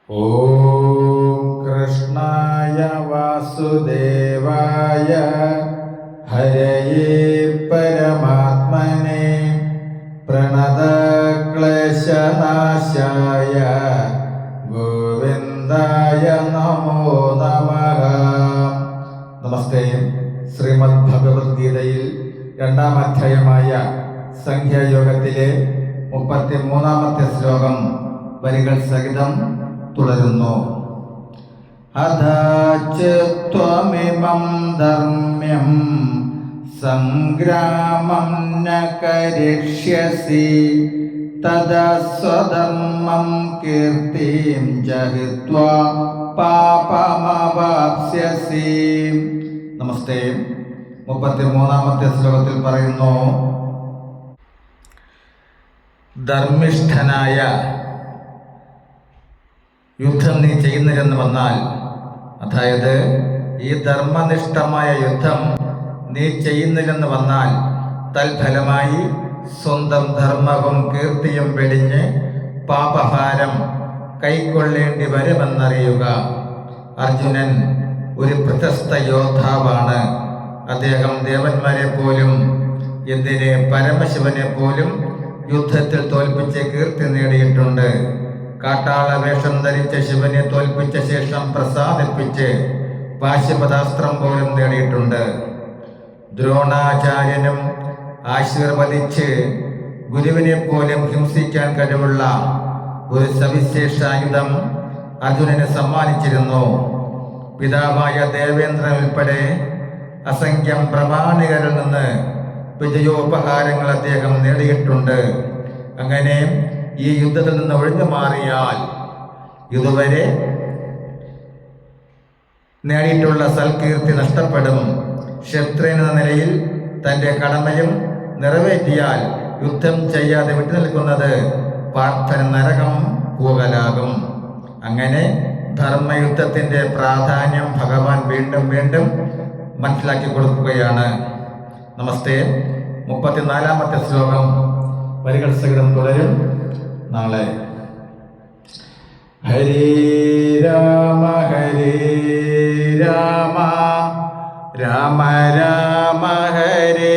ഓം കൃഷ്ണായ വാസുദേവായ ഹരയേ പരമാത്മനെ പ്രണതക്ലേശനാശായ ഗോവിന്ദായ നമോ നമഃ. നമസ്തേ. ശ്രീമദ് ഭഗവത്ഗീതയിൽ 2-ാം അധ്യായമായ സംഖ്യായോഗത്തിലെ 33-ാമത്തെ ശ്ലോകം വരികൾ സഹിതം തുടരുന്നു. അധാചത്വമിമം ധർമ്മ്യം സംഗ്രാമം ന കരിഷ്യസി തദാ സ്വധർമ്മം കീർത്തിം ച ഹിത്വാ പാപമവാപ്സ്യസി. നമസ്തേ. 33-ാമത്തെ ശ്ലോകത്തിൽ പറയുന്നു, ധർമ്മിഷ്ഠനായ യുദ്ധം നീ ചെയ്യുന്നില്ലെന്ന് വന്നാൽ, അതായത് ഈ ധർമ്മനിഷ്ഠമായ യുദ്ധം നീ ചെയ്യുന്നില്ലെന്ന് വന്നാൽ തൽഫലമായി സ്വന്തം ധർമ്മവും കീർത്തിയും വെടിഞ്ഞ് പാപഭാരം കൈക്കൊള്ളേണ്ടി വരുമെന്നറിയുക. അർജുനൻ ഒരു പ്രശസ്ത യോദ്ധാവാണ്. അദ്ദേഹം ദേവന്മാരെ പോലും, എന്തിന് പരമശിവനെ പോലും യുദ്ധത്തിൽ തോൽപ്പിച്ച് കീർത്തി നേടിയിട്ടുണ്ട്. കാട്ടാള വേഷം ധരിച്ച ശിവനെ തോൽപ്പിച്ച ശേഷം പ്രസാദിപ്പിച്ച് പാശുപതാസ്ത്രം പോലും നേടിയിട്ടുണ്ട്. ദ്രോണാചാര്യനും ആശീർവദിച്ച് ഗുരുവിനെ പോലും ഹിംസിക്കാൻ കഴിവുള്ള ഒരു സവിശേഷ ആയുധം അർജുനന് സമ്മാനിച്ചിരുന്നു. പിതാവായ ദേവേന്ദ്രൻ ഉൾപ്പെടെ അസംഖ്യം പ്രമാണികരിൽ നിന്ന് വിജയോപഹാരങ്ങൾ അദ്ദേഹം നേടിയിട്ടുണ്ട്. അങ്ങനെ ഈ യുദ്ധത്തിൽ നിന്ന് ഒഴിഞ്ഞു മാറിയാൽ ഇതുവരെ നേടിയിട്ടുള്ള സൽകീർത്തി നഷ്ടപ്പെടും. ക്ഷത്രിയൻ എന്ന നിലയിൽ തൻ്റെ കടമയും നിറവേറ്റിയാൽ യുദ്ധം ചെയ്യാതെ വിട്ടുനിൽക്കുന്നത് പാർത്ഥന നരകം പോകലാകും. അങ്ങനെ ധർമ്മയുദ്ധത്തിൻ്റെ പ്രാധാന്യം ഭഗവാൻ വീണ്ടും വീണ്ടും മനസ്സിലാക്കി കൊടുക്കുകയാണ്. നമസ്തേ. 34-ാമത്തെ ശ്ലോകം വരികൾ സഹിതം തുടരും. നാളെ. ഹരേ രാമ ഹരേ രാമ രാമ രാമ ഹരേ